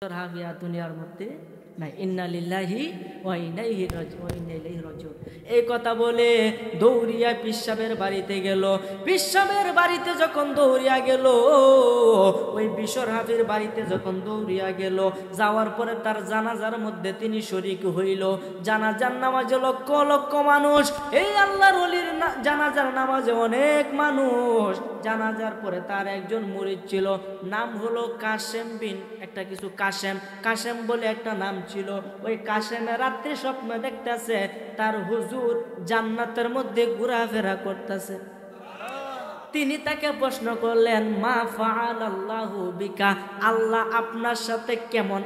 হাবিয়া দুনিয়ার মধ্যে নাই। ইন্না লিল্লাহি ওয়া ইন্না ইলাইহি রাজিউন। এই কথা বলে দৌড়িয়া পিসাবের বাড়িতে গেল। পিসাবের বাড়িতে যখন দৌড়িয়া গেল, ওই বিশর হাফির বাড়িতে যখন দৌড়িয়া গেল, যাওয়ার পরে তার জানাজার মধ্যে তিনি শরীক হইল। জানাজার নামাজে লক্ষ লক্ষ মানুষ, এই আল্লাহর ওলির জানাজার নামাজে অনেক মানুষ। জানাজার পরে তার একজন মুরিদ ছিল, নাম হলো কাশেম বিন একটা কিছু কাশেম বলে একটা নাম ছিল। ওই কাশেমের রাত্রে স্বপ্ন দেখতেছে তার হুজুর জান্নাতের মধ্যে ঘোরাফেরা করতেছে। তিনি তাকে প্রশ্ন করলেন, মা ফাআলাল্লাহু বিকা, আল্লাহ আপনার সাথে কেমন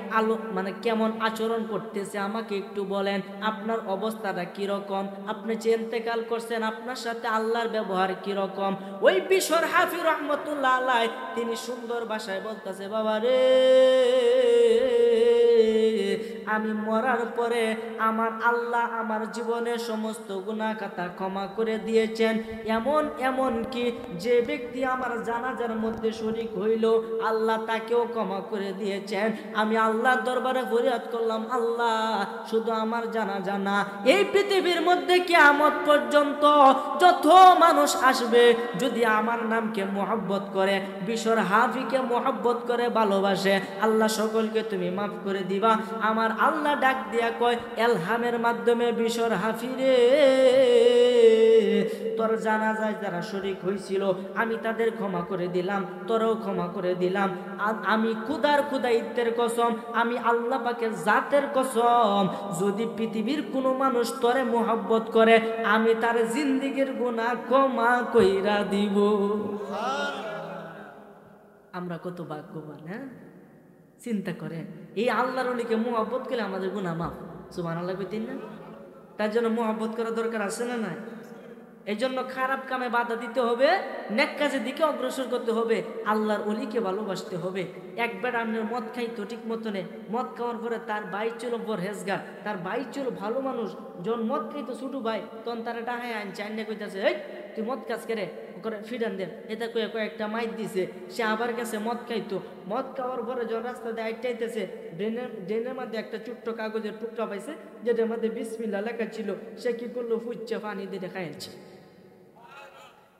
কেমন আচরণ করতেছে, আমাকে একটু বলেন, আপনার অবস্থাটা কিরকম, আপনি যে ইন্তেকাল করছেন আপনার সাথে আল্লাহর ব্যবহার কিরকম। ওই বিশর হাফি রহমতুল্লাহ আলাইহি তিনি সুন্দর ভাষায় বলতেছে, বাবা রে, আমি মরার পরে আমার আল্লাহ আমার জীবনের সমস্ত গুনাহ খাতা ক্ষমা করে দিয়েছেন। এমন কি যে ব্যক্তি আমার জানাজার মধ্যে শরীক হইল, আল্লাহ তাকেও ক্ষমা করে দিয়েছেন। আমি আল্লাহর দরবারে ফরিয়াদ করলাম, আল্লাহ শুধু আমার জানাজা না, এই পৃথিবীর মধ্যে কিয়ামত পর্যন্ত যত মানুষ আসবে, যদি আমার নামকে মোহাব্বত করে, বিশর হাফিকে মোহাব্বত করে ভালোবাসে, আল্লাহ সকলকে তুমি মাফ করে দিবা। আমার আল্লাহ ডাক দিয়া কয় এলহামের মাধ্যমে, বিশর হাফিরে, তোর জানাজায় যারা শরীক হয়েছিল আমি তাদের ক্ষমা করে দিলাম, তোরও ক্ষমা করে দিলাম। আমি খুদাইতের কসম, আমি আল্লাহ পাকের জাতের কসম, যদি পৃথিবীর কোনো মানুষ তোরে মোহাব্বত করে, আমি তার জিন্দেগীর গুনাহ ক্ষমা কইরা দিব। আমরা কত ভাগ্যবান! হ্যাঁ, চিন্তা করেন, এই আল্লাহর ওলিকে মোহাব্বত করলে আমাদের গুনাহ মাফ। সুবহানাল্লাহ কইতেন না? তার জন্য মোহাব্বত করা দরকার আছে না নাই? এই জন্য খারাপ কামে বাধা দিতে হবে, নেক কাজের দিকে অগ্রসর করতে হবে, আল্লাহর ওলিকে ভালোবাসতে হবে। একবার আপনার মদ খাইতো ঠিক মতনে, মদ খাওয়ার পরে তার ভাই ছিল পরহেজগার, তার ভাই ছিল ভালো মানুষ, যখন মদ খাইতো ছোট ভাই, তখন তারা ডাহায় আনছে, আইনে কইতাছে, এই তুই মদ কাজ করে করে ফিরান দেন, এটা কয়েকটা মাইর দিছে। সে আবার গেছে মদ খাইতো, মদ খাওয়ার পরে যখন রাস্তা দিয়ে আইটাইতেছে, ড্রেনের মধ্যে একটা ছোট্ট কাগজের টুকরা পাইছে, যেটার মধ্যে বিসমিল্লাহ লেখা ছিল। সে কি করলো, ফুচ্ছে পানি দিয়ে খাইছে।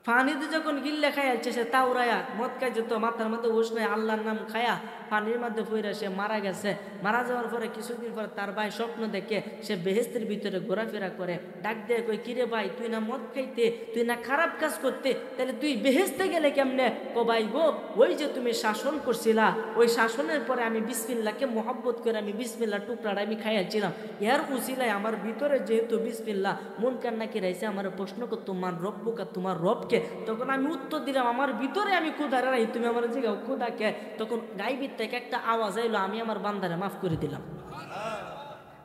পানিতে যখন গিল্লে খাইছে, সে তাওরায়া মদ খাইছে, তো মাথার মধ্যে হুঁশ নাই, আল্লাহর নাম খায়া পানির মধ্যে পইরা সে মারা গেছে। মারা যাওয়ার পরে কিছুদিন পরে তার ভাই স্বপ্ন দেখে সে বেহেস্তের ভিতরে ঘোরাফেরা করে। ডাক দিয়ে কই, কিরে ভাই, তুই না মদ খাইতে, তুই না খারাপ কাজ করতে, তাহলে তুই বেহেস্তে গেলে কেমনে? ও ভাই গো, ওই যে তুমি শাসন করছিলা, ওই শাসনের পরে আমি বিসমিল্লাহকে মোহাব্বত করে আমি বিসমিল্লাহ টুকরাটা আমি খাইয়াছিলাম, এর উসিলায় আমার ভিতরে যেহেতু বিসমিল্লাহ মন কান্না কি রাইছে, আমার প্রশ্ন করতো তোমার রব্বুকা, তোমার রবকে, তখন আমি উত্তর দিলাম আমার ভিতরে আমি ক্ষুধারে নাই, তুমি আমার জিগাও ক্ষুধাকে। তখন গাইবির থেকে একটা আওয়াজ আইলো, আমি আমার বান্দারে মাফ করে দিলাম।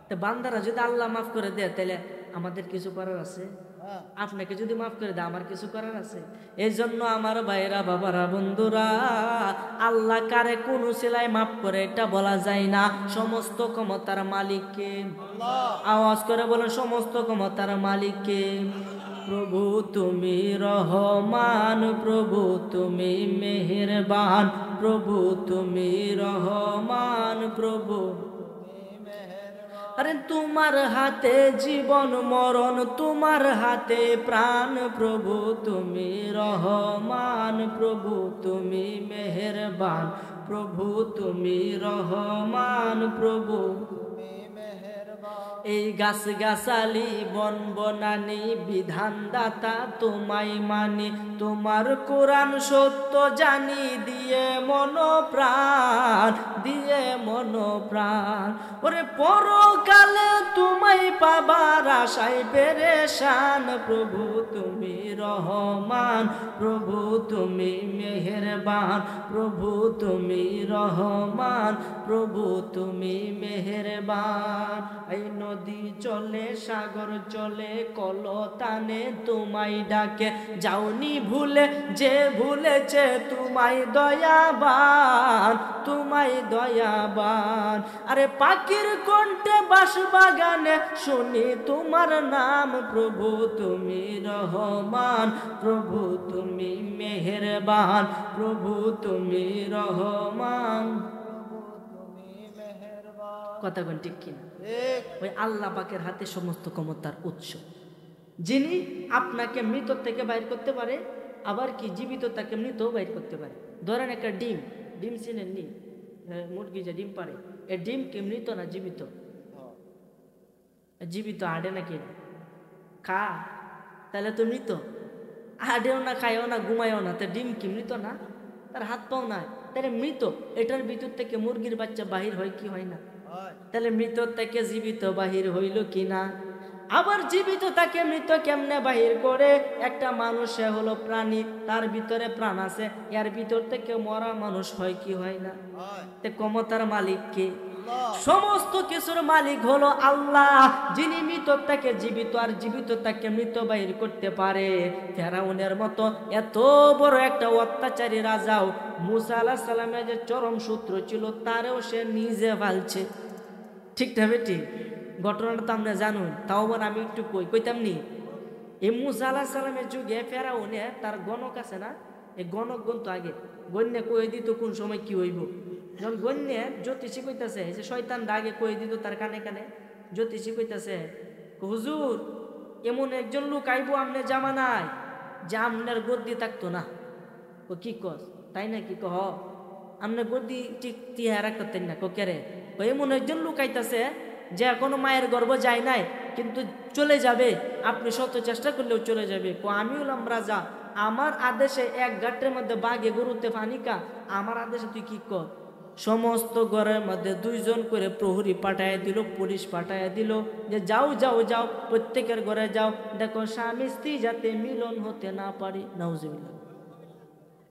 তো বান্দারা যদি আল্লাহ মাফ করে দেয়, তাহলে আমাদের কিছু করার আছে? আপনাকে যদি মাফ করে দেয়, আমার কিছু করার আছে? এই জন্য আমার ভাইরা, বাবারা, বন্ধুরা, আল্লাহ কারে কোন সিলাই মাফ করে এটা বলা যায় না। সমস্ত ক্ষমতার মালিককে, আওয়াজ করে বলেন, সমস্ত ক্ষমতার মালিককে। প্রভু তুমি রহমান, প্রভু তুমি মেহেরবান, প্রভু তুমি রহমান, প্রভু। আরে তোমার হাতে জীবন মরণ, তোমার হাতে প্রাণ, প্রভু তুমি রহমান, প্রভু তুমি মেহেরবান, প্রভু তুমি রহমান, প্রভু। এই গাছ গাছালি বন বনানি বিধানদাতা তোমায় মানি, তোমার কোরআন সত্য জানি, দিয়ে মন প্রাণ, দিয়ে মন প্রাণ। ওরে পরকালে তোমায় পাবার আশায় পেরেশান, প্রভু তুমি রহমান, প্রভু তুমি মেহেরবান, প্রভু তুমি রহমান, প্রভু তুমি মেহেরবান। এই নদী চলে, সাগর চলে, কলতানে তোমায় ডাকে, যাওনি ভুলে যে ভুলেছে তোমায় দয়াবান, তোমায় দয়াবান। আরে পাখির কণ্ঠে বাঁশ বাগানে শুনি তোমার নাম, প্রভু তুমি রহমান, প্রভু তুমি মেহেরবান, প্রভু তুমি রহমান। কথা কোন ঠিক কিনা? ওই আল্লাহ পাকের হাতে সমস্ত ক্ষমতার উৎস, যিনি আপনাকে মৃত থেকে বাইর করতে পারে, আবার কি জীবিত তাকে মৃত বাইর করতে পারে। ধরেন একটা ডিম, ডিম চিনেন নি? মুরগি যে ডিম পারে, এই ডিম কি মৃত না জীবিত? জীবিত, আডে নাকি খা, তাহলে তো মৃত। আডেও না, খায়ও না, ঘুমায়ও না, তো ডিম কি মৃত না? তার হাত পাও নাই, তাহলে মৃত। এটার ভিতর থেকে মুরগির বাচ্চা বাহির হয় কি হয় না? তাহলে মৃত থেকে জীবিত বাহির হইল কি না? আবার জীবিত তাকে মৃত কেমনে বাহির করে? একটা মানুষ হলো প্রাণী, তার ভিতরে প্রাণ আছে, এর ভিতর থেকে মরা মানুষ হয় কি হয় না? তে ক্ষমতার মালিক কে? সমস্ত কিছুর মালিক হলো আল্লাহ, যিনি মৃত তাকে জীবিত আর জীবিত তাকে মৃত বাহির করতে পারে। ফেরাউনের মতো এত বড় একটা অত্যাচারী রাজাও মুসা আলাইহিস সালামের যে চরম শত্রু ছিল, তারেও সে নিজে ফালছে। ঠিক না বেটি? ঘটনাটা তো আপনি জানুন, তাও আবার আমি একটু কইতাম নি। এই মুসা আলাইহিস সালামের যুগে ফেরাউনে তার গণক আছে না, এই গণক গণতো আগে, গণ্যে কয়ে দিত কোন সময় কি হইব। যখন গণ্যে জ্যোতিষী কইতাছে, যে শয়তান আগে কয়ে দিত তার কানে কানে, জ্যোতিষী কইতাছে, হুজুর এমন একজন লোক আইব আমনে জামানায় যে আমনের গদ্দি থাকতো না। ও কি কস? তাই নাকি? কহ আমনে গদ্দি ঠিক টিহা রাখতেন না? কেরে? ও এমন একজন লোক আইতাছে যে এখনো মায়ের গর্ভ যায় নাই, কিন্তু চলে যাবে, আপনি শত চেষ্টা করলেও চলে যাবে। আমি হলাম রাজা, আমার আদেশে এক ঘাটের মধ্যে বাঘে গরুতে ফানিকা, আমার আদেশে তুই কি কর? সমস্ত ঘরের মধ্যে 2 জন করে প্রহরী পাঠায় দিল, পুলিশ পাঠায় দিল, যে যাও যাও যাও, প্রত্যেকের ঘরে যাও, দেখো স্বামী স্ত্রী যাতে মিলন হতে না পারে। নাউজুবিল্লাহ,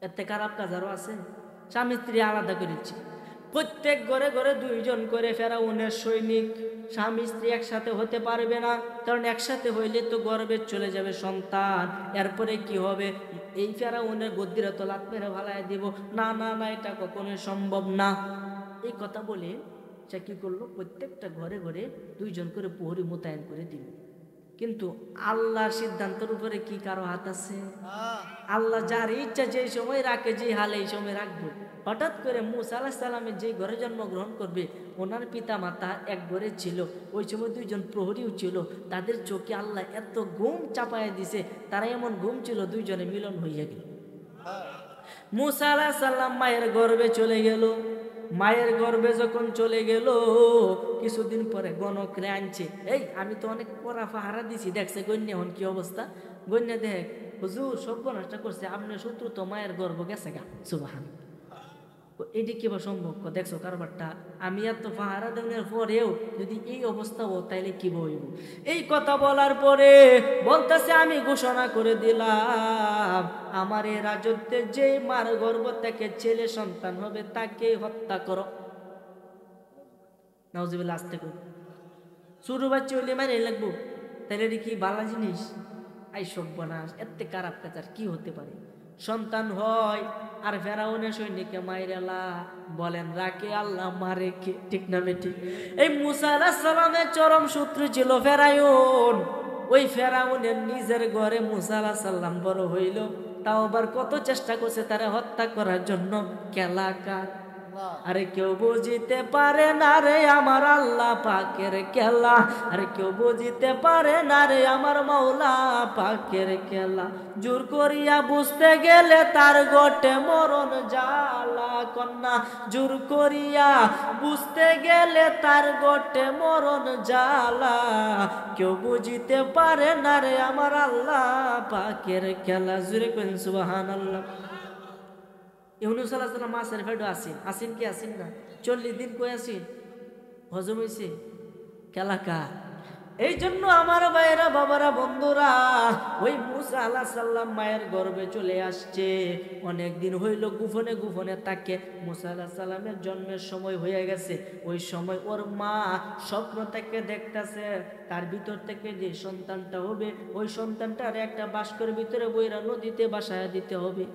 এতে খারাপ কাজ আরো আছে? স্বামী স্ত্রী আলাদা করেছি, প্রত্যেক ঘরে ঘরে 2 জন করে ফেরাউনের সৈনিক। স্বামী স্ত্রী একসাথে হতে পারবে না, কারণ একসাথে হইলে তো গর্ভে চলে যাবে সন্তান, এরপরে কি হবে? এই ফেরাউনের গদ্দিরা তো লাত মেরে ভালাই দিব, না না না, এটা কখনোই সম্ভব না। এই কথা বলে সে কি করলো? প্রত্যেকটা ঘরে ঘরে 2 জন করে প্রহরী মোতায়েন করে দিল। কিন্তু আল্লাহর সিদ্ধান্তের উপরে কি কারো হাত আছে? আল্লাহ যার ইচ্ছা যে সময় রাখে, যে হালে এই সময় রাখবো। হঠাৎ করে মুসা আলাইহিস সালামের যে ঘরে জন্মগ্রহণ করবে, ওনার পিতা মাতা এক ঘরে ছিল, ওই সময় 2 জন প্রহরীও ছিল। তাদের চোখে আল্লাহ এত ঘুম চাপায় দিছে, তারা এমন ঘুম ছিল 2 জনে মিলন হইয়া গেল। মুসা আলাইহিস সালাম মায়ের গর্ভে চলে গেল। মায়ের গর্ভে যখন চলে গেল, কিছুদিন পরে গণকরে আনছে। এই আমি তো অনেক পড়া পাহারা দিছি, দেখছে গণ্য এখন কি অবস্থা? গণ্য দেখ, হুজুর সর্বনাশটা করছে, আপনার শত্রু তো মায়ের গর্ভ গেছে গা। সুবহান, এটি কিবা সম্ভব? দেখছো কারবারটা? আমি এত পাহারা দেওয়ার পরেও যদি এই অবস্থা হো, তাইলে কি হইব? এই কথা বলার পরে বলতেছে, আমি ঘোষণা করে দিলাম, আমার এই রাজত্বের যে মার গর্ভ থেকে ছেলে সন্তান হবে, তাকে হত্যা করো। নাউজুবিল্লাহ, আসতে কর। ছোট বাচ্চা হইলে মারে লাগবো, তাইলে এটি কি বালা জিনিস? আই সর্বনাশ, এতে খারাপ কাজ আর কি হতে পারে? সন্তান হয় আর ফেরাউনের সৈনিককে মাইরালা, বলেন রাখে আল্লাহ মারে কে? ঠিক না বেটি? এই মুসা আলাইহিস সালামের চরম শত্রু ছিল ফেরাউন। ওই ফেরাউনের নিজের ঘরে মুসা আলাইহিস সালাম বড় হইল, তাও আবার কত চেষ্টা করছে তারা হত্যা করার জন্য। কেলাকার, আরে কেউ বুঝিতে পারে না রে আমার আল্লাহ পাকের খেলা, আরে কেউ বুঝিতে পারে না রে আমার মাওলা পাকের খেলা। জোর করিয়া বুঝতে গেলে তার গোটে মরণ জ্বালা কন্যা, জোর করিয়া বুঝতে গেলে তার গোটে মরণ জ্বালা। কেউ বুঝিতে পারে না রে আমার আল্লাহ পাকের খেলা। জোরে কইন সুবহানাল্লাহ। ইউনূস আলাইহিস সালাম মাছের পেটে আসিন কি আসিন না? 40 দিন কই আসিন? হজম হইছে? কেলাকা। এই জন্য আমার ভাইরা, বাবারা, বন্ধুরা, ওই মুসা আলাইহিস সালাম মায়ের গর্ভে চলে আসছে। অনেক দিন হইল গোপনে গোপনে তাকে। মুসা আলাইহিস সালামের জন্মের সময় হয়ে গেছে। ওই সময় ওর মা স্বপ্ন থেকে দেখতেছে, তার ভিতর থেকে যে সন্তানটা হবে, ওই সন্তানটার একটা বাস্কের ভিতরে বইরা নদীতে বাসায় দিতে হবে।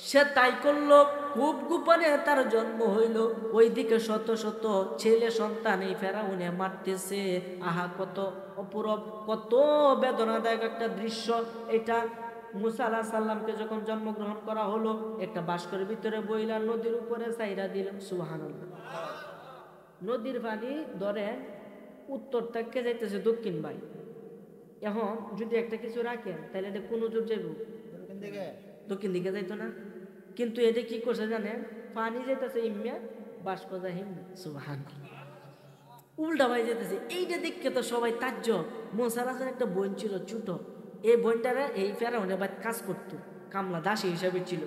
সে তাই করলো, খুব গোপনে তার জন্ম হইল। ওইদিকে শত শত ছেলে সন্তান এই ফেরাউনে মারতেছে। আহা, কত অপূরব, কত বেদনাদায়ক একটা দৃশ্য এটা। মুসা আলাইহিস সালামকে যখন জন্মগ্রহণ করা হলো, একটা বাস্কের ভিতরে বইলা নদীর উপরে ছাইরা দিল। সুবহানাল্লাহ। নদীর পানি ধরেন উত্তর থেকে যাইতেছে দক্ষিণ ভাই। এখন যদি একটা কিছু রাখেন তাহলে এটা কোন জোর যাইব? দক্ষিণ দিকে যাইতো না? কিন্তু এটা কি করছে জানেন, পানি যেতেছে ইম্যা, বাষ্প যায় হিম্যা। সুবহানাল্লাহ, উল্টা ভাই যেতেছে। এইটা দেখে তো সবাই তাজ্জব। মুসা আলাইহিস একটা বোন ছিল ছোট, এই বোনটারা এই ফেরাউনের বাড়িতে কাজ করতো, কামলা দাসী হিসাবে ছিল।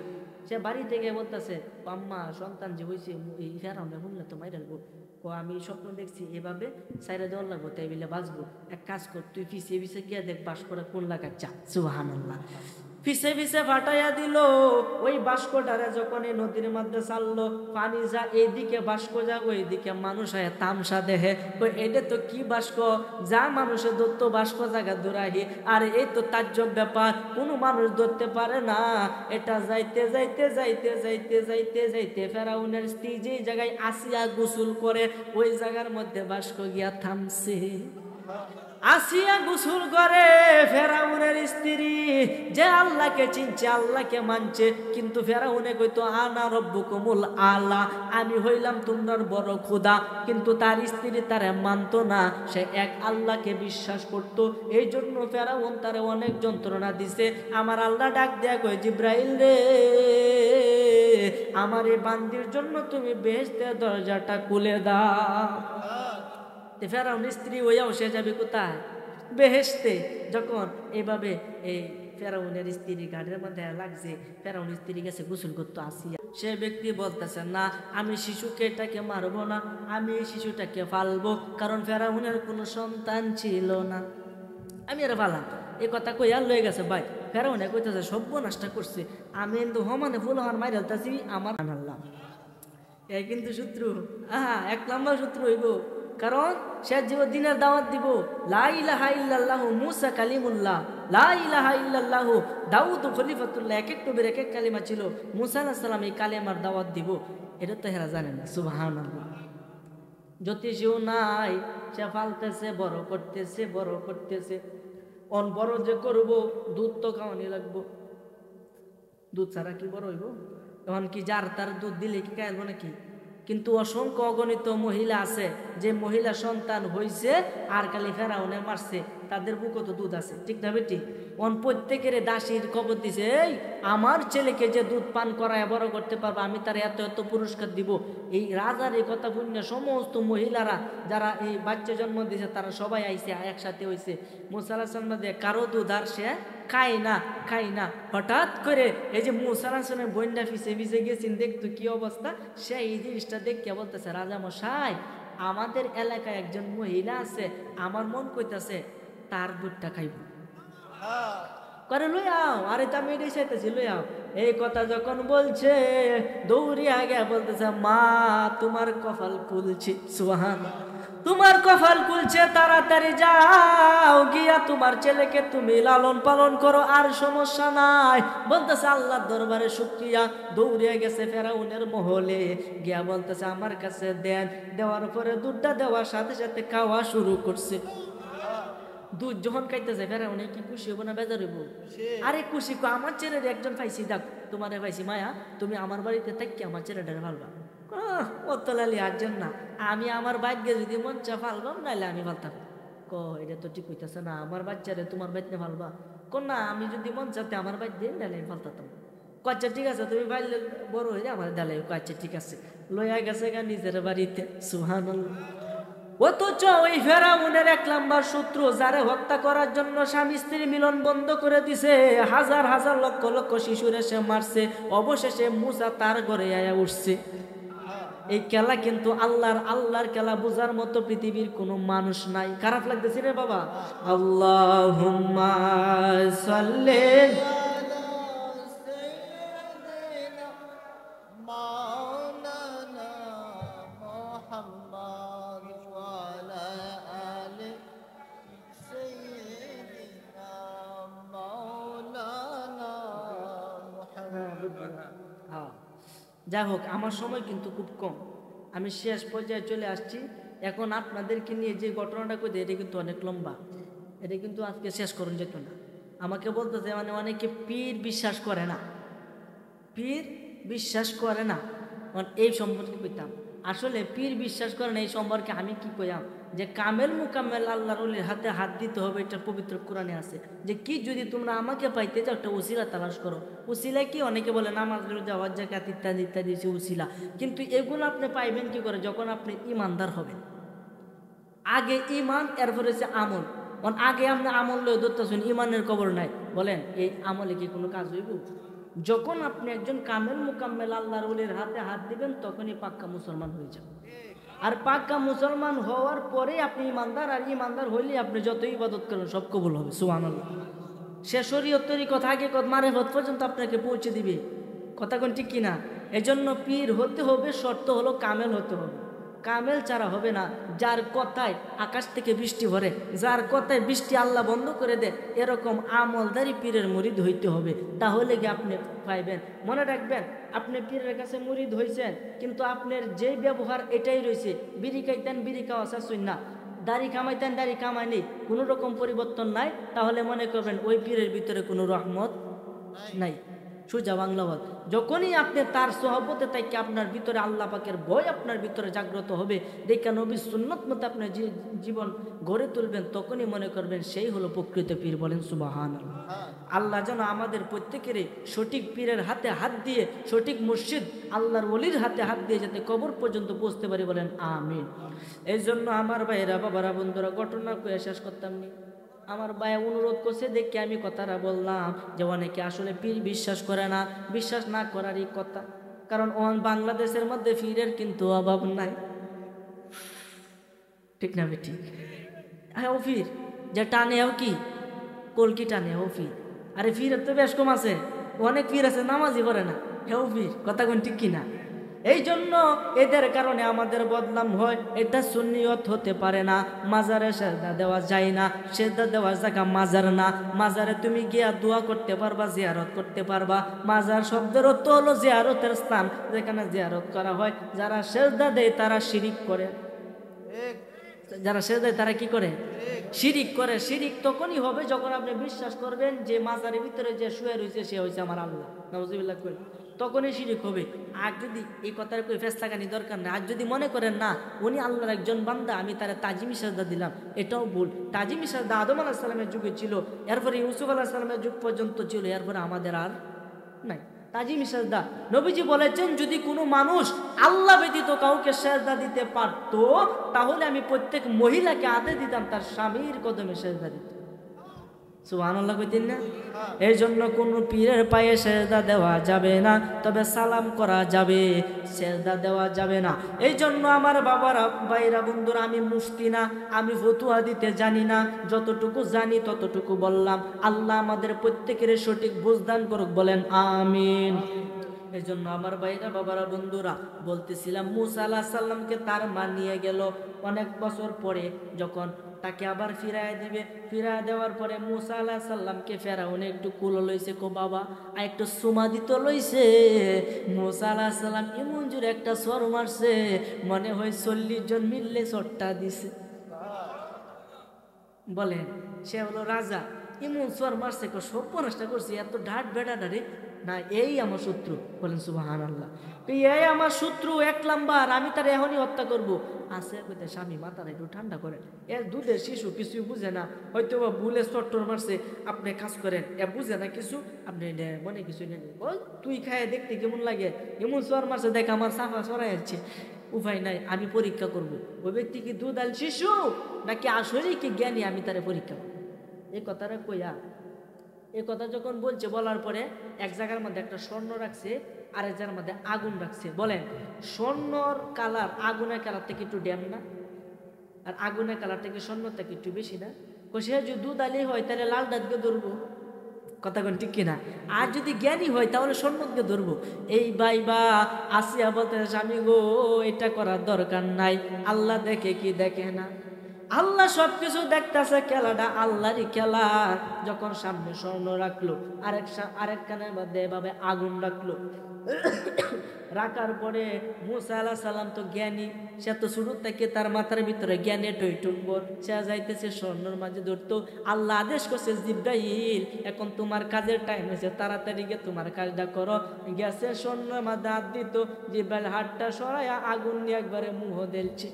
সে বাড়ি থেকে বলতেছে, আম্মা সন্তান যে হয়েছে এই ফেরাউনের শুনলে তো মাইরালবো। আমি স্বপ্ন দেখছি এভাবে সাইরা দেওয়ার লাগবো, তাই বলে বাঁচবো। এক কাজ কর, তুই পিছিয়ে পিছিয়ে গিয়া দেখ বাস করে কোন লাগার চা। সুবহানাল্লাহ, পিছে পিছে ফাটাইয়া দিল। ওই বাষ্পটারে যখন এই নদীর মধ্যে চাললো, পানি যা এইদিকে বাষ্প যা ওইদিকে মানুষ হয় তামসা দেহে। এটা তো কি বাষ্প, যা মানুষের ধরতো বাষ্প জায়গা দূরাহি। আর এই তো তাজ্জব ব্যাপার, কোনো মানুষ ধরতে পারে না। এটা যাইতে যাইতে যাইতে যাইতে যাইতে যাইতে ফেরাউনের স্ত্রী যে জায়গায় আসিয়া গোসল করে ওই জায়গার মধ্যে বাষ্প গিয়া থামছে। আসিয়া গোসল করে ফেরাউনের স্ত্রী, যে আল্লাহকে চিনছে আল্লাহকে মানছে, কিন্তু ফেরাউনে কইতো আনা রব্বুকুমুল আলা, আমি হইলাম তোমরার বড় খোদা। কিন্তু তার স্ত্রী তারে মানতো না, সে এক আল্লাহকে বিশ্বাস করত। এই জন্য ফেরাউন তারে অনেক যন্ত্রণা দিছে। আমার আল্লাহ ডাক দেয়া কই, জিব্রাইল রে, আমার এই বান্দির জন্য তুমি বেহেশতের দরজাটা খুলে দাও। ফেরাউনের স্ত্রী হইয়াও সে যাবে কোথায়? বেহেশতে। যখন এইভাবে এই ফেরাউনের স্ত্রী গাড়ির মধ্যে লাগছে, ফেরাউনের স্ত্রী গেছে গোসল করতে আসিয়া, সে ব্যক্তি বলতেছে না, আমি শিশুকে এটাকে মারবো না, আমি এই শিশুটাকে ফালবো, কারণ ফেরাউনের কোনো সন্তান ছিল না, আমি আর ফালাম। এই কথা কইয়া লয়ে গেছে ভাই। ফেরাউনে কইতেছে সর্বনাশটা করছে, আমি কিন্তু হমানে ফুল হওয়ার মাইর হেলতেছি আমার আনাল্লাম। এই কিন্তু শত্রু, এক নম্বর শত্রু হইব। কারণ সে জীব দিনের দাওয়াত দিব, লা ইলাহা ইল্লাল্লাহু মুসা কালিমুল্লাহ, লা ইলাহা ইল্লাল্লাহু দাউদ খলিফাতুল্লাহ। এক এক নবীর এক এক কালিমা ছিল। মুসা আলাইহিস সালাম এই কালিমার দাওয়াত দিব, এটা তো হেরা জানে না। সুবহানাল্লাহ, জ্যোতিষীও নাই, সে ফালতেছে, বড় করতেছে, বড় করতেছে। অন বড় যে করব, দুধ তো খাওয়ানি লাগবো, দুধ ছাড়া কি বড় হইব? এখন কি যার তার দুধ দিলে কি খাইব নাকি? কিন্তু অসংখ্য অগণিত মহিলা আছে, যে মহিলা সন্তান হইছে আর খালি ফেরাউনে মারছে, তাদের বুকে তো দুধ আছে, ঠিক না বেটি? অন প্রত্যেকের দাসীর খবর দিছে, এই আমার ছেলেকে যে দুধ পান করায় বড় করতে পারবো, আমি তার এত এত পুরস্কার দিব। এই রাজার এই কথা শুনে সমস্ত মহিলারা যারা এই বাচ্চা জন্ম দিয়েছে তারা সবাই আইছে, একসাথে হইছে। মুসা আলাইহিস সালাম দিয়ে কারো দুধ আর সে খাই না, খাই না। হঠাৎ করে এই যে মুসা আলাইহিস সালামের বন্যা ফিসে ফিসে গেছেন, দেখতো কি অবস্থা। সে এই জিনিসটা দেখে বলতেছে, রাজা মশাই, আমাদের এলাকায় একজন মহিলা আছে, আমার মন কইতাছে তার দুধটা খাইব। করে লই আও, আরে তো আমি এটাই চাইতেছি, লই আও। এই কথা যখন বলছে, দৌড়িয়ে আগে বলতেছে, মা তোমার কপাল খুলছে। সুবহানাল্লাহ, তোমার কপাল খুলছে, তাড়াতাড়ি যাও গিয়া তোমার ছেলেকে তুমি লালন পালন করো, আর সমস্যা নাই। বলতেছে আল্লাহর দরবারে শুকরিয়া। দৌড়িয়ে গেছে ফেরাউনের মহলে, গিয়া বলতেছে আমার কাছে দেন। দেওয়ার পরে দুধটা দেওয়ার সাথে সাথে খাওয়া শুরু করছে। দুধ যখন খাইতেছে ফেরাউনে কি খুশি হবো না বেজার হইব? আরে খুশি, আমার ছেলের একজন পাইছি, দেখ তোমারে পাইছি মায়া, তুমি আমার বাড়িতে থাকি আমার ছেলেটারে ফালবা। অতলালি আটজন না, আমি আমার ভাগ্যে যদি মন চা ফালবাম, নাইলে আমি ফালতাম। এটা তো ঠিক হইতেছে না, আমার বাচ্চারে তোমার বাড়িতে ফালবা? না, আমি যদি মন চাতে আমার বাড়িতে নাইলে আমি ফালতাম। আচ্ছা ঠিক আছে, তুমি ফাইলে বড় হয়ে আমার দেলে। আচ্ছা ঠিক আছে, লইয়া গেছে গা নিজের বাড়িতে। সুবহানাল্লাহ। অথচ ওই ফেরাউনের এক নাম্বার শত্রু, যারে হত্যা করার জন্য স্বামী স্ত্রী মিলন বন্ধ করে দিছে, হাজার হাজার লক্ষ লক্ষ শিশুর এসে মারছে, অবশেষে মুসা তার ঘরে আয়া উঠছে। এই খেলা কিন্তু আল্লাহর খেলা বোঝার মতো পৃথিবীর কোনো মানুষ নাই। খারাপ লাগতেছে রে বাবা? আল্লাহুম্মা সাল্লি যাই হোক, আমার সময় কিন্তু খুব কম, আমি শেষ পর্যায়ে চলে আসছি। এখন আপনাদেরকে নিয়ে যে ঘটনাটা কইতে, এটা কিন্তু অনেক লম্বা, এটা কিন্তু আজকে শেষ করুন যেত না। আমাকে বলতেছে, মানে অনেকে পীর বিশ্বাস করে না, পীর বিশ্বাস করে না, এই সম্পর্কে পেতাম। আসলে পীর বিশ্বাস করেন এই সম্পর্কে আমি কি কইয়াম যে কামেল মুকাম্মেল আল্লাহর ওলির হাতে হাত দিতে হবে, এটা পবিত্র কোরআনে আছে যে কি যদি তোমরা আমাকে পাইতে চাও একটা উসিলা তালাশ করো। উসিলা কি? অনেকে বলে নামাজ রোজা হজ যাকাত ইত্যাদি ইত্যাদি উসিলা, কিন্তু এগুলো আপনি পাইবেন কি করে? যখন আপনি ইমানদার হবেন। আগে ইমান, এরপরে হচ্ছে আমল। আগে আপনি আমল লয়ে ধরতেছেন, ইমানের কবর নাই, বলেন এই আমলে কি কোনো কাজ হইব? যখন আপনি একজন কামেল মুকাম্মেল আল্লাহর ওলির হাতে হাত দিবেন তখনই পাক্কা মুসলমান হয়ে যাবেন। আর পাক্কা মুসলমান হওয়ার পরে আপনি ইমানদার, আর ইমানদার হইলে আপনি যত ইবাদত করেন সব কবুল হবে, সুবহানাল্লাহ। সে শরীয়ত তরিকত আগে মারিফত পর্যন্ত আপনাকে পৌঁছে দিবে। কথা কোন ঠিক কিনা? এজন্য পীর হতে হবে, শর্ত হলো কামেল হতে হবে। কামেল ছাড়া হবে না। যার কথায় আকাশ থেকে বৃষ্টি ভরে, যার কথায় বৃষ্টি আল্লাহ বন্ধ করে দেয়, এরকম আমলদারি পীরের মুরিদ হইতে হবে, তাহলে কি আপনি পাইবেন। মনে রাখবেন, আপনি পীরের কাছে মুরিদ হয়েছেন, কিন্তু আপনার যে ব্যবহার এটাই রয়েছে, বিড়ি খাইতেন বিড়ি খাওয়া চাচ্ছেন না, দাড়ি কামাইতেন দাড়ি কামাই নেই, কোনো রকম পরিবর্তন নাই, তাহলে মনে করবেন ওই পীরের ভিতরে কোনো রহমত নাই। সোজা বাংলা বল, যখনই আপনি তার সোহবতে থাকি আপনার ভিতরে আল্লাহ পাকের ভয় আপনার ভিতরে জাগ্রত হবে, দেখে নবীর সুন্নত মতো আপনার জীবন গড়ে তুলবেন, তখনই মনে করবেন সেই হলো প্রকৃত পীর। বলেন সুবহানাল্লাহ। আল্লাহ যেন আমাদের প্রত্যেকেরই সঠিক পীরের হাতে হাত দিয়ে, সঠিক মুর্শিদ আল্লাহর ওলির হাতে হাত দিয়ে যাতে কবর পর্যন্ত পৌঁছতে পারি, বলেন আমিন। এই জন্য আমার ভাইরা বাবারা বন্ধুরা, ঘটনা কয়ে শেষ করতাম নি। আমার ভাই অনুরোধ করছে দেখে আমি কথাটা বললাম যে অনেকে আসলে পীর বিশ্বাস করে না, বিশ্বাস না করারই কথা। কারণ বাংলাদেশের মধ্যে পীরের কিন্তু অভাব নাই, ঠিক না বেটি? হ্যাঁ, ও পীর যে টানে ও কি কলকি টানে, ও পীর। আরে পীরের তো বেশ কম আছে, অনেক পীর আছে নামাজই করে না, হ্যাঁ ও পীর। কথা কোন ঠিক কিনা? এই জন্য এদের কারণে আমাদের বদনাম হয়। এটা সুন্নিয়ত হতে পারে না। মাজারে সেজদা দেওয়া যায় না, সেজদা দেওয়ার জায়গা মাজার না। মাজারে তুমি গিয়া দোয়া করতে পারবা, জিয়ারত করতে পারবা। মাজার শব্দের অর্থ হলো জিয়ারতের স্থান, যেখানে জিয়ারত করা হয়। যারা সেজদা দেয় তারা শিরিক করে। যারা সেজদা দেয় তারা কি করে? শিরিক করে। শিরিক তখনই হবে যখন আপনি বিশ্বাস করবেন যে মাজারের ভিতরে যে শুয়ে রয়েছে সে হয়েছে আমার আল্লাহ, নাউজুবিল্লাহ কই, তখনই শিরিক হবে। আর যদি এই কথার কই ফেসলাগানি দরকার নেই। আর যদি মনে করেন না উনি আল্লাহর একজন বান্দা, আমি তার তাজিমি সাজদা দিলাম, এটাও ভুল। তাজিমি সাজদা আদম আলাইহিস সালামের যুগে ছিল, এরপরে ইউসুফ আলাইহিস সালামের যুগ পর্যন্ত ছিল, এরপরে আমাদের আর নাই তাজিমি সাজদা। নবীজি বলেছেন যদি কোনো মানুষ আল্লাহ ব্যতীত কাউকে সাজদা দিতে পারত, তাহলে আমি প্রত্যেক মহিলাকে আদে দিতাম তার স্বামীর কদমে সাজদা দিত। সুবহানাল্লাহ কইতেন না? এই জন্য কোন পীরের পায়ে সেজদা দেওয়া যাবে না, তবে সালাম করা যাবে, সেজদা দেওয়া যাবে না। এই জন্য আমার বাবারা ভাইরা বন্ধুরা, আমি মুফতি না, আমি ফতুয়া দিতে জানি না, যতটুকু জানি ততটুকু বললাম। আল্লাহ আমাদের প্রত্যেকের সঠিক বুঝদান করুক, বলেন আমিন। এই জন্য আমার ভাইরা বাবারা বন্ধুরা বলতেছিলাম, মুসা আলাইহিস সালামকে তার মা নিয়ে গেল অনেক বছর পরে, যখন তাকে আবার ফিরায় দিবে, ফিরায় দেওয়ার পরে মুসা আলাইহিস সালামকে ফেরাউন একটু কুলো লইছে, কো বাবা আর একটু সুমা দিতে লইছে। মুসা আলাইহিস সালাম এমন জোরে একটা সর মারছে, মনে হয় 40 জন মিললে সরটা দিছে। বলেন, সে হলো রাজা, এমন সর মারছে, সর্বনাশটা করছে, এত ঢাট বেড়া ডারে না, এই আমার শত্রু। বলেন সুবহানাল্লাহ। এই আমার শত্রু 1 নাম্বার, আমি তার এখনই হত্যা করবো। আছে কইতে স্বামী মাথাটা একটু ঠান্ডা করেন, এর দুধের শিশু কিছুই বুঝে না, হয়তো বা ভুলে চট্টর মারছে, আপনি কাজ করেন, এ বুঝে না কিছু, আপনি মনে কিছু নেই, তুই খায় দেখতে কেমন লাগে, এমন সর মারছে, দেখ আমার সাফা সরাই যাচ্ছে, উপায় নাই, আমি পরীক্ষা করব ওই ব্যক্তি কি দুধ আল শিশু নাকি আসলেই কি জ্ঞানী, আমি তারে পরীক্ষা করব। এই কথাটা কইয়া, এই কথা যখন বলছে, বলার পরে এক জায়গার মধ্যে একটা স্বর্ণ রাখছে, আরেক জায়গার মধ্যে আগুন রাখছে। বলেন, স্বর্ণর কালার আগুনের কালার থেকে একটু ড্যাম না, আর আগুনের কালার থেকে স্বর্ণর থেকে একটু বেশি না? সে যদি দুধ আলি হয় তাহলে লাল দাঁতকে ধরবো, কথা কোন ঠিক কিনা? আর যদি জ্ঞানী হয় তাহলে স্বর্ণকে ধরবো। এই ভাইবা আসিয়া বলতে, স্বামী গো এটা করার দরকার নাই, আল্লাহ দেখে কি দেখে না? আল্লাহ সবকিছু দেখতেছে, খেলাটা আল্লাহরই খেলা। যখন সামনে স্বর্ণ রাখলো, আরেক কানের মধ্যে এভাবে আগুন রাখলো। রাখার পরে মুসা আলাইহিস সালাম তো জ্ঞানী, সে তো শুরু থেকে তার মাথার ভিতরে জ্ঞানে টইটুম্বর, সে যাইতেছে স্বর্ণের মাঝে ধরতো। আল্লাহ আদেশ করছে, জিব্রাইল এখন তোমার কাজের টাইম হয়েছে, তাড়াতাড়ি গিয়ে তোমার কাজটা করো। গেছে স্বর্ণের মাঝে হাত দিত, জিব্রাইল হাতটা সরাইয়া আগুন নিয়ে একবারে মুহ দিলছে।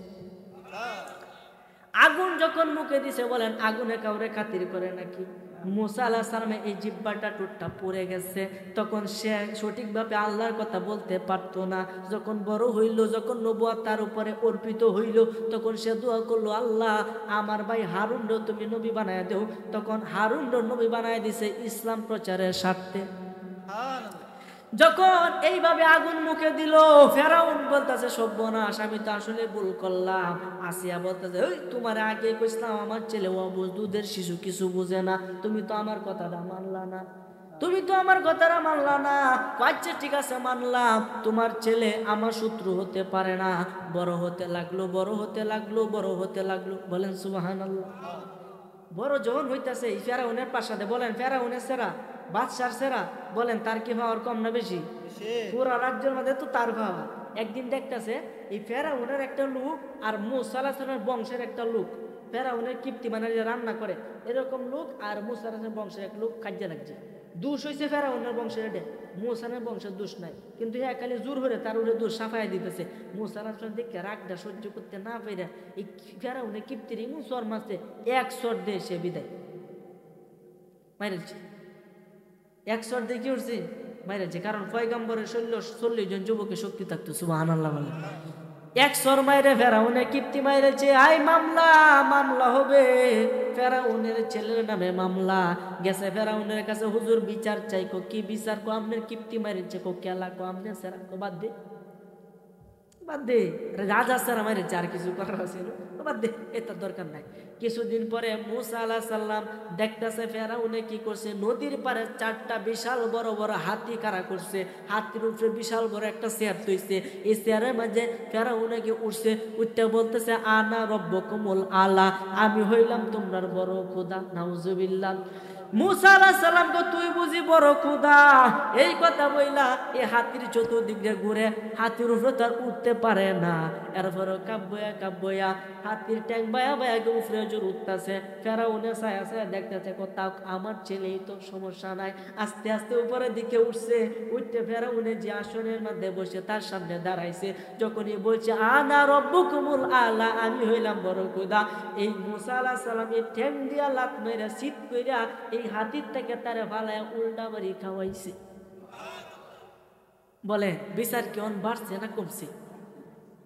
আগুন যখন মুখে দিছে, বলেন আগুনে কাউরে খাতির করে নাকি? মুসা আলাইহিস সালামের এই জিহ্বাটা টুটটা পড়ে গেছে। তখন সে সঠিকভাবে আল্লাহর কথা বলতে পারতো না। যখন বড় হইল, যখন নবুয়ত তার উপরে অর্পিত হইল, তখন সে দোয়া করলো, আল্লাহ আমার ভাই হারুনও তুমি নবী বানায় দেও। তখন হারুনও নবী বানায় দিছে ইসলাম প্রচারের স্বার্থে। যখন এইভাবে আগুন মুখে দিল, ফেরাউন বলতেছে সর্বনাশ, আমি তো আসলে ভুল করলাম। আসিয়া বলতেছে, ওই তোমার আগে কইছিলাম আমার ছেলে অবুঝ, দুধের শিশু, কিছু বুঝে না, তুমি তো আমার কথাটা মানলা না, তুমি তো আমার কথাটা মানলা না। আচ্ছা ঠিক আছে মানলাম, তোমার ছেলে আমার শত্রু হতে পারে না। বড় হতে লাগলো, বড় হতে লাগলো, বড় হতে লাগলো। বলেন সুবহানাল্লাহ। বড় যখন হইতাছে, ফেরাউনের পাশাতে, বলেন ফেরাউনের সেরা, বাদশার সেরা, বলেন তার কি পাওয়ার কম না বেশি? পুরা রাজ্যের মধ্যে তো তার পাওয়ার। একদিন দেখতেছে এই ফেরাউনের একটা লোক আর মুসা আলাইহিস সালামের বংশের একটা লোক, ফেরাউনের কিপ্তি মানে যে রান্না করে এরকম লোক, আর মুসা আলাইহিস সালামের বংশের এক লোক কাজে লাগছে। দোষ হয়েছে ফেরাউনের বংশের, এটা মুসানের বংশের দোষ নাই, কিন্তু হ্যাঁ খালি জোর হরে তার উপরে দোষ সাফাই দিতেছে। মুসা আলাইহিস সালাম দেখে রাগটা সহ্য করতে না পেরে এই ফেরাউনের কিপ্তির এমন চর মারছে, এক চর দিয়ে সে বিদায় মাইরেছে। এক চর দিয়ে কি উঠছে? মাইরেছে। কারণ পয়গম্বরের 40 জন যুবকের শক্তি থাকতো। সুবহানাল্লাহ বলে এক চর মাইরে ফেরাউনের কিপ্তি মাইরেছে। আই মামলা, মামলা হবে, ফেরাউনের ছেলের নামে মামলা গেছে ফেরাউনের কাছে, হুজুর বিচার চাই। কো কি বিচার? কো আপনার কিপ্তি মাইরেছে। কো কেলা? কো আপনি সেরা। কো বাদ দে, বাদ দে, রাজা স্যার আমার আর কিছু করার ছিল, বাদ দে, এটার দরকার নাই। কিছুদিন পরে মুসা আলাইহিস সালাম দেখতেছে ফেরাউনে কি করছে, নদীর পারে 4টা বিশাল বড় বড় হাতি কারা করছে, হাতির উপরে বিশাল বড় একটা চেয়ার তৈছে। এই চেয়ারের মাঝে ফেরাউনে কি উঠছে, উঠতে বলতেছে, আনা রব্বুকুমুল আলা, আমি হইলাম তোমার বড় খোদা। নাউজুবিল্লাহ। মুসা আলাইহিস সালাম কো তুই বুঝি বড় খোদা? এই কথা বইলা এই হাতির চতুর্দিক দিয়ে ঘুরে, হাতির উপরে তার উঠতে পারে না। এরপরে কাব্বয়া হাতির ট্যাং বায়া বায়া উপরে জোর উঠতেছে। ফেরাউনে ছায়া ছায়া দেখতেছে, কোথাও আমার ছেলেই তো, সমস্যা নাই। আস্তে আস্তে উপরের দিকে উঠছে, উঠতে ফেরাউনে যে আসনের মধ্যে বসে তার সামনে দাঁড়াইছে। যখনই বলছে আনা রব্বুকুমুল আলা, আমি হইলাম বড় খোদা, এই মুসা আলাইহিস সালাম এই ঠ্যাং দিয়া লাত মেরে শীত কইরা এই হাতির থেকে তারে ফালায়া উল্টা বাড়ি খাওয়াইছে। বলে বিচার কি অন বাড়ছে না কমছে?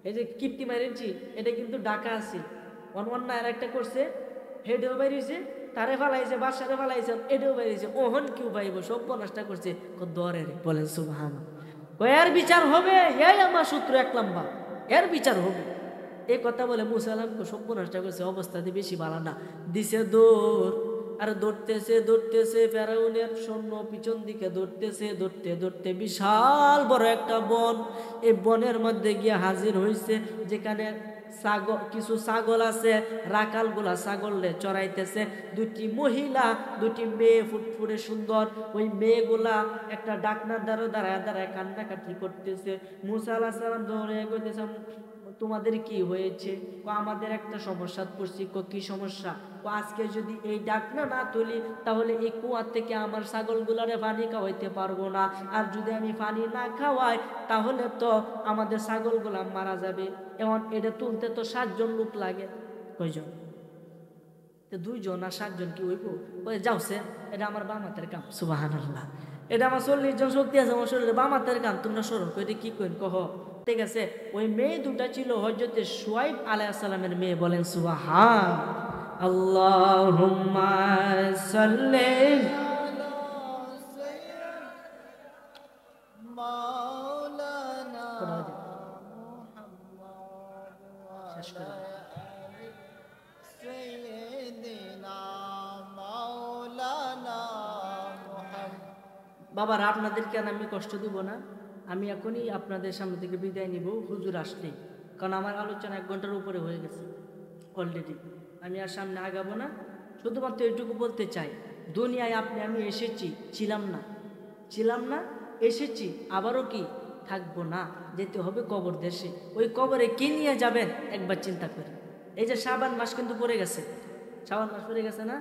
এই যে কিপ্তি মারেছি, এটা কিন্তু ডাকা আছে। অন্যায় আর একটা করছে, হেডেও বাইরেছে, তারে ফালাইছে, বাসারে ফালাইছে, এটাও বাইরেছে। ওহন কেউ পাইব, সব নষ্ট করছে দরে। বলেন সুবহানাল্লাহ। এর বিচার হবে, এই আমার সূত্র 1 লম্বা, এর বিচার হবে। এই কথা বলে মুসা আলাইহিস সালাম সব নষ্ট করছে, অবস্থাতে বেশি ভালো না। দিছে দৌড়, আর দৌড়তেছে দৌড়তেছে, ফেরাউনের সৈন্য পিছন দিকে দৌড়তেছে, দৌড়তে দৌড়তে বিশাল বড় একটা বন। এই বনের মধ্যে গিয়ে হাজির হয়েছে, যেখানে কিছু ছাগল আছে, রাখালগুলা ছাগলে চড়াইতেছে। 2টি মহিলা, 2টি মেয়ে, ফুটফুটে সুন্দর। ওই মেয়েগুলা একটা ডাকনার দ্বারা দাঁড়ায় দাঁড়ায় কান্নাকাটি করতেছে। মুসা আলাইহিস সালাম ধরে কইতেছে, তোমাদের কি হয়েছে? আমাদের একটা সমস্যা পড়ছি। কি সমস্যা? আজকে যদি এই ডাকনা না তুলি, তাহলে এই কুয়া থেকে আমার ছাগলগুলারে পানি খাওয়াইতে পারবো না। আর যদি আমি পানি না খাওয়াই, তাহলে তো আমাদের ছাগলগুলা মারা যাবে। এমন এটা তুলতে তো 7 জন লোক লাগে। কয়জন? 2 জন আর 7 জন কি হইব? যাও সে, এটা আমার বাম হাতের কাম। সুবহানাল্লাহ। এটা আমার 40 জন শক্তি আছে আমার শরীরে, বাম হাতের কাম। তোমরা স্মরণ করে কি কইন কহ? ঠিক আছে। ওই মেয়ে 2টা ছিল হযরতে শুআয়ব আলাইহিস সালামের মেয়ে। বলেন সুবহান আল্লাহুম্মা সাল্লি মাওলানা মুহাম্মদ সাইয়্যিদিনা মাওলানা মুহাম্মদ। বাবার আপনাদেরকে আমি কষ্ট দিব না, আমি এখনই আপনাদের সামনে থেকে বিদায় নিব হুজুর আসলেই, কারণ আমার আলোচনা 1 ঘন্টার উপরে হয়ে গেছে। অলরেডি। আমি আর সামনে আগাবো না, শুধুমাত্র এটুকু বলতে চাই, দুনিয়ায় আপনি আমি এসেছি, ছিলাম না, এসেছি, আবারও কি থাকবো না, যেতে হবে কবর দেশে। ওই কবরে কি নিয়ে যাবেন একবার চিন্তা করেন। এই যে শাবান মাস কিন্তু পড়ে গেছে, শাবান মাস পড়ে গেছে না,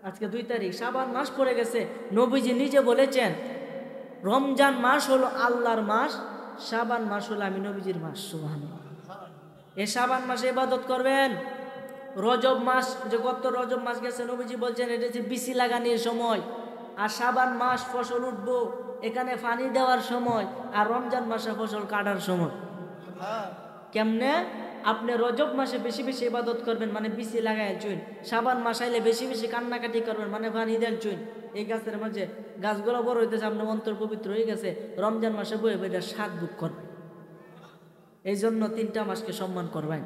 আজকে 2 তারিখ, শাবান মাস পড়ে গেছে। নবীজি নিজে বলেছেন রমজান মাস হলো আল্লাহর মাস, শাবান মাস হলো আমি নবীজির মাস। সুবহানাল্লাহ। এই শাবান মাসে ইবাদত করবেন। রজব মাস, যে গত রজব মাস গেছে, নবীজি বলছেন এটা হচ্ছে বিসি লাগানোর সময়, আর শাবান মাস ফসল উঠবো, এখানে পানি দেওয়ার সময়, আর রমজান মাসে ফসল কাটার সময়। কেমনে? আপনি রজব মাসে বেশি বেশি ইবাদত করবেন, মানে বিসি লাগাই চুন। শাবান মাস আইলে বেশি বেশি কান্নাকাটি করবেন, মানে পানি দেন চুন। এই গাছের মাঝে গাছগুলো বড় হইতেছে, আপনার অন্তর পবিত্র হয়ে গেছে, রমজান মাসে বয়ে বইটা স্বাদ বুক করবেন। এই জন্য 3টা মাসকে সম্মান করবেন।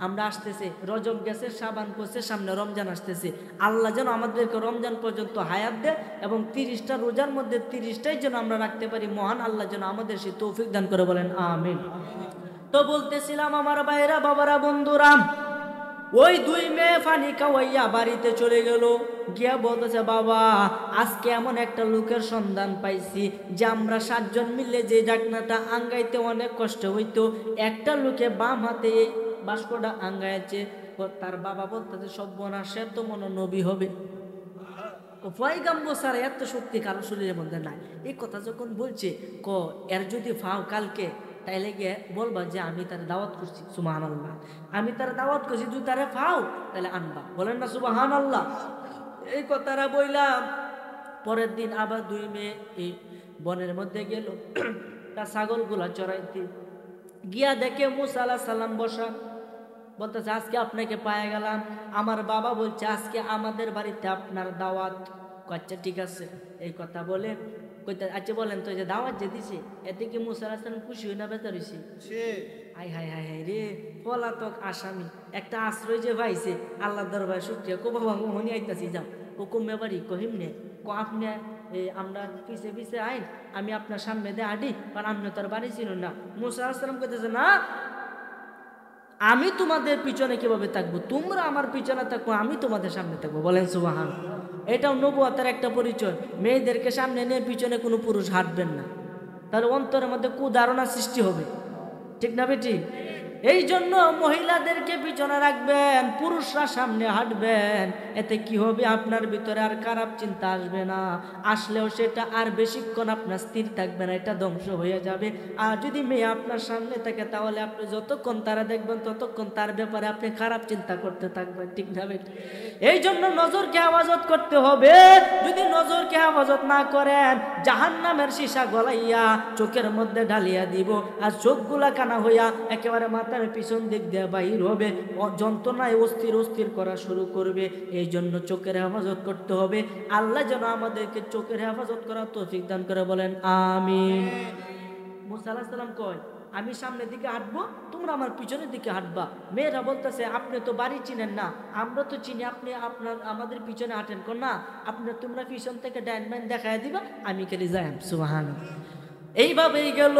আমরা আসতেছি, রজব গেছে, শাবান পড়ছে, সামনে রমজান আসতেছে। আল্লাহ যেন আমাদেরকে রমজান পর্যন্ত হায়াত দেয় এবং 30টা রোজার মধ্যে 30টাই যেন আমরা রাখতে পারি। মহান আল্লাহ যেন আমাদের সে তৌফিক দান করে, বলেন আমিন। তো বলতেছিলাম আমার ভাইরা, বাবারা, বন্ধুরা, ওই 2 মেয়ে পানি খাওয়াইয়া বাড়িতে চলে গেল। গিয়া বলতেছে, বাবা আজকে এমন একটা লোকের সন্ধান পাইছি যে আমরা 7 জন মিলে যে ডাকনাটা আঙ্গাইতে অনেক কষ্ট হইতো, একটা লোকে বাম হাতে এই বাস্কটা আঙ্গাইছে। তার বাবা বলতেছে, সর্বনাশ, সে তো মনে নবী হবে। পয়গাম্বর ছাড়া এত শক্তি কারো শরীরের মধ্যে নাই। এই কথা যখন বলছে, এর যদি ফাও কালকে, তাইলে গিয়ে বলবা যে আমি তার দাওয়াত করছি। সুবহানাল্লাহ, আমি তার দাওয়াত করছি, তুই তারে ফাও তাহলে আনবা, বলেন না সুবহানাল্লাহ। এই কথাটা বললাম। পরের দিন আবার 2 মেয়ে এই বনের মধ্যে গেল তার ছাগলগুলা চড়াইতে। গিয়া দেখে মুসা আলাইহিস সালাম বসা। বলতেছে, আজকে আপনাকে পায়ে গেলাম, আমার বাবা বলছে আজকে আমাদের বাড়িতে আপনার দাওয়াত। আচ্ছা ঠিক আছে। এই কথা বলে আচ্ছা বলেন তো, যে দাওয়াত যে দিছে, এতে কি মুসা আলাইহিস সালাম খুশি হই না বেজার হইছে? হাই হাই হাই হাই রে, পলাতক আসামি একটা আশ্রয় যে পাইছে, আল্লাহর দরবারে শুকরিয়া। কো বাবা মনি আইতাছি, যাও। হুকুমে বাড়ি কহিমনে আপনি আমরা পিছে পিছে আইন, আমি আপনার সামনে দিয়ে আডি, কারণ আপনি তোর বাড়ি ছিল না। মুসা আলাইহিস সালাম কইতেছে, না, আমি তোমাদের পিছনে কিভাবে থাকবো, তোমরা আমার পিছনে থাকবো, আমি তোমাদের সামনে থাকবো, বলেন সুবহান। এটাও নবুয়তের একটা পরিচয়। মেয়েদেরকে সামনে নিয়ে পিছনে কোনো পুরুষ হাঁটবেন না, তাহলে অন্তরের মধ্যে কুধারণা সৃষ্টি হবে, ঠিক না বেটি? এই জন্য মহিলাদেরকে পিছনে রাখবেন, পুরুষরা সামনে হাঁটবেন। এতে কি হবে, আপনার ভিতরে আর খারাপ চিন্তা আসবে না, আসলেও সেটা আর বেশিক্ষণ আপনার স্থির থাকবে না, এটা ধ্বংস হয়ে যাবে। আর যদি মেয়ে আপনার সামনে থাকে, তাহলে আপনি যতক্ষণ তারা দেখবেন ততক্ষণ তার ব্যাপারে আপনি খারাপ চিন্তা করতে থাকবেন, ঠিক না বেটি? এই জন্য নজরকে হেফাজত করতে হবে। যদি নজরকে হেফাজত না করেন, জাহান্নামের সীসা গলাইয়া চোখের মধ্যে ঢালিয়া দিব, আর চোখগুলা কানা হইয়া একেবারে তার পিছন দিক দিয়ে বাহির হবে, যন্ত্রণায় অস্থির অস্থির করা শুরু করবে। এই জন্য চোখের হেফাজত করতে হবে। আল্লাহ যেন আমাদেরকে চোখের হেফাজত করার তৌফিক দান করে, বলেন আমিন। মুসা আলাইহিস সালাম কয়, আমি সামনের দিকে হাঁটবো, তোমরা আমার পিছনের দিকে হাঁটবা। মেয়েরা বলতেছে, আপনি তো বাড়ি চিনেন না, আমরা তো চিনি, আপনি আমাদের পিছনে হাঁটেন কোন না, তোমরা পিছন থেকে ডাইন বাইন দেখায় দিবা, আমি খালি যাই। সুবহানাল্লাহ। এইভাবেই গেল।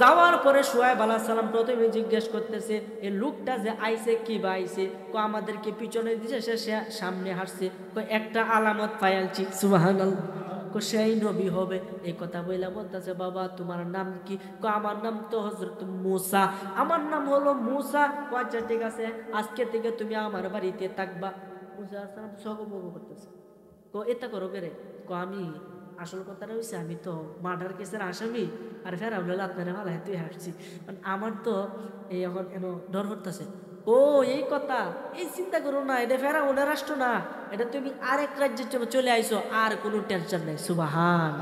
যাওয়ার পরে শুআয়ব আলাইহিস সালাম প্রথমে জিজ্ঞেস করতেছে, এই লোকটা যে আইছে কি বা আইছে? আমাদেরকে পিছনে দিছে, সে সামনে হাঁটছে, একটা আলামত পাইয়ালছি। সুবহানাল্লাহ। সেই নবী হবে। এই কথা বইলা বলতেছে, বাবা তোমার নাম কি? আমার নাম তো হযরত মূসা। আমার নাম হলো মূসা। আচ্ছা ঠিক আছে, আজকে থেকে তুমি আমার বাড়িতে থাকবা। মূসা আলাইহিস সালাম সগবগ করতেছে, এটা করো কেরে? আমি আসল কথাটা হয়েছে, আমি তো মার্ডার কেসের আসামি, আর ফেরাউন আপনারা ভালো তুই হাঁটছি, আমার তো এই এখন ডর করতেছে। ও এই কথা, এই চিন্তা করো না, এটা ফেরাউনের রাষ্ট্র না, এটা তুমি আরেক রাজ্যের জন্য চলে আইছো, আর কোনো টেনশন নাই। সুবহান।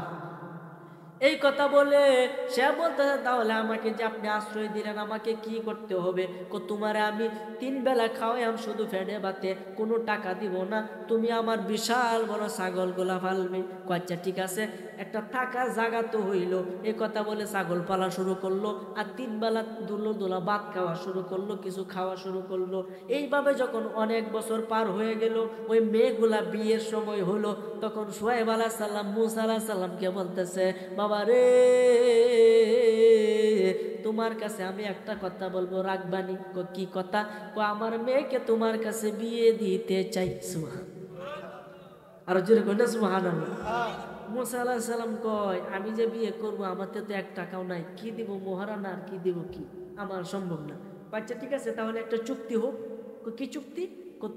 এই কথা বলে সে বলতেছে, তাহলে আমাকে যে আপনি আশ্রয় দিলেন, আমাকে কি করতে হবে? তোমারে আমি 3 বেলা খাওয়াই, আমি শুধু ফেডে বাতে, কোনো টাকা দিব না, তুমি আমার বিশাল বড় ছাগল গোলা ফালবে। আচ্ছা ঠিক আছে, একটা থাকার জায়গা তো হইল। এই কথা বলে ছাগল পালা শুরু করলো, আর 3 বেলা দুলা ভাত খাওয়া শুরু করলো, কিছু খাওয়া শুরু করলো। এইভাবে যখন অনেক বছর পার হয়ে গেল, ওই মেয়েগুলা বিয়ের সময় হলো, তখন শুআয়ব আলাইহিস সালাম মূসা আলাইহিস সালামকে বলতেছে, বাবা রে, তোমার কাছে আমি একটা কথা বলবো, রাখবানি? কি কথা? আমার মেয়েকে তোমার কাছে বিয়ে দিতে চাই। আর জোরে কই না সুবহানাল্লাহ। মুসা আলাইহিস সালাম কয়, আমি যে বিয়ে করব আমার তো 1 টাকাও নাই, কি দিব মহারানা, আর কি দিব, কি আমার সম্ভব না। আচ্ছা ঠিক আছে, তাহলে একটা চুক্তি হোক। কি চুক্তি?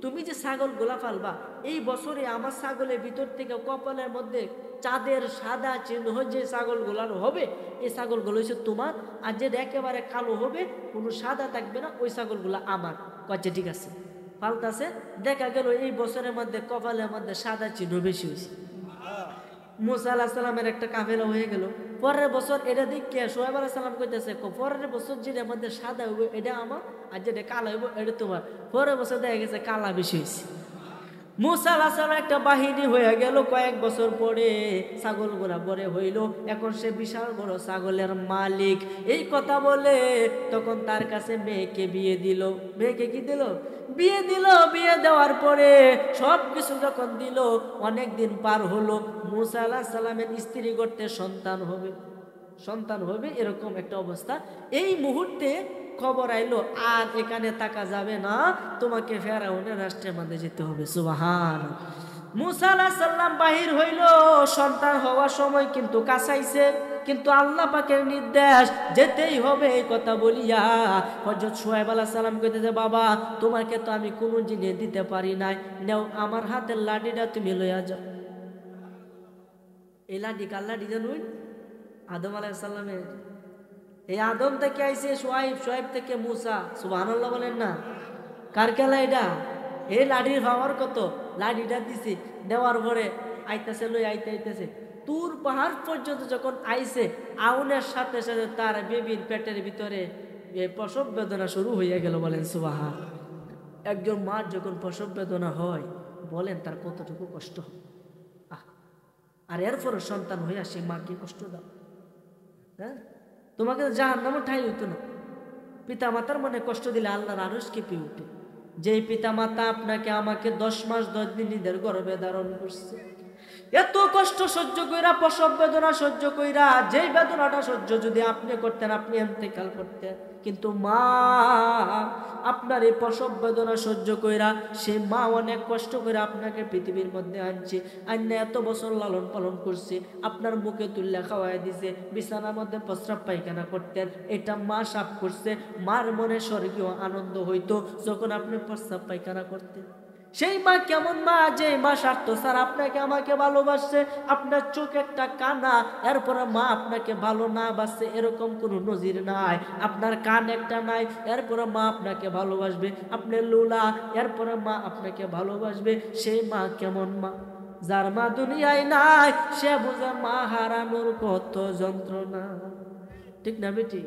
তুমি যে ছাগল গোলা ফালবা, এই বছরে আমার ছাগলের ভিতর থেকে কপালের মধ্যে চাঁদের সাদা চিহ্ন যে ছাগল গোলার হবে, এই ছাগল গুলো হচ্ছে তোমার, আর যেটা একেবারে কালো হবে, কোনো সাদা থাকবে না, ওই ছাগল গুলা আমার। আচ্ছা ঠিক আছে, পাল্টাছে। দেখা গেল এই বছরের মধ্যে কপালের মধ্যে সাদা চিহ্ন বেশি হয়েছে। মুসা আলাইহিস সালামের একটা কাফেলা হয়ে গেল। পরের বছর এটা দেখে শোয়েব আলাইহিস সালাম কইতেছে, পরের বছর যেটার মধ্যে সাদা হইব এটা আমার, আর যেটা কালো হইব এটা তোমার। পরের বছর দেখা গেছে কালা বেশি হয়েছে। মুসা আলাইহিস সালাম একটা বাহিনী হয়ে গেল। কয়েক বছর পরে ছাগল গোরা বড় হইল, এখন সে বিশাল বড় ছাগলের মালিক। এই কথা বলে তখন তার কাছে মেয়েকে বিয়ে দিল। মেয়েকে কি দিল? বিয়ে দিল। বিয়ে দেওয়ার পরে সব কিছু যখন দিল, অনেক দিন পার হলো। মুসা আলাইহিস সালামের স্ত্রী করতে সন্তান হবে, সন্তান হবে, এরকম একটা অবস্থা। এই মুহূর্তে খবর আইলো, আর এখানে থাকা যাবে না, তোমাকে ফেরাউনের রাষ্ট্রের মধ্যে যেতে হবে। সুবহান। মুসা আলাইহিস সালাম বাহির হইল, সন্তান হওয়ার সময় কিন্তু কাছাইছে, কিন্তু আল্লাহ পাকের নির্দেশ যেতেই হবে এই কথা বলিয়া হযরত শুআয়ব আলাইহিস সালাম কইতেছে, বাবা তোমাকে তো আমি কোনো জিনিস দিতে পারি নাই, নাও আমার হাতের লাঠিটা তুমি লইয়া যাও। এই লাঠি কার লাঠি জানুন? আদম আলাইহিস সালামের। এই আদম থেকে আইছে শুআয়ব, শুআয়ব থেকে মুসা। সুবহানাল্লাহ বলেন না? কার খেলা এটা? এই লাঠির পাওয়ার কত? লাঠিটা দিছি, দেওয়ার পরে আইতেছে, লই আইতেছে তুর পাহাড় পর্যন্ত যখন আইছে, আউনের সাথে সাথে তার বেবির পেটের ভিতরে প্রসব বেদনা শুরু হয়ে গেল। বলেন সুবহান। একজন মার যখন প্রসব বেদনা হয়, বলেন তার কতটুকু কষ্ট হয়। আর এরপরে সন্তান হইয়া সে মাকে কষ্ট দাও। হ্যাঁ, তোমাকে জাহান্নামে ঠাই হইতো না। পিতা মাতার মনে কষ্ট দিলে আল্লাহর আরশ কেঁপে উঠে। যেই পিতা মাতা আপনাকে আমাকে 10 মাস 10 দিন নিজের গর্ভে ধারণ করছে, এত কষ্ট সহ্য কইরা, প্রসব বেদনা সহ্য কইরা, যেই বেদনাটা সহ্য যদি আপনি করতেন, আপনি ইন্তেকাল করতেন। কিন্তু মা আপনার এই প্রসব বেদনা সহ্য কইরা, সে মা অনেক কষ্ট করে আপনাকে পৃথিবীর মধ্যে আনছে, আইনে এত বছর লালন পালন করছে, আপনার মুখে তুল্লা খাওয়াই দিছে, বিছানার মধ্যে প্রস্রাব পায়খানা করতেন, এটা মা সাফ করছে। মার মনে স্বর্গীয় আনন্দ হইতো যখন আপনি প্রস্রাব পায়খানা করতেন। সেই মা কেমন মা? যে মা স্বার্থ স্যার আপনাকে আমাকে ভালোবাসছে, আপনার চোখ একটা কানা, এরপরে মা আপনাকে ভালো না বাসছে, এরকম কোনো নজির নাই। আপনার কান একটা নাই, এরপরে মা আপনাকে ভালোবাসবে। আপনি লুলা, এরপরে মা আপনাকে ভালোবাসবে। সেই মা কেমন মা? যার মা দুনিয়ায় নাই, সে বুঝে মা হারানোর কত যন্ত্রণা। ঠিক না বেটি?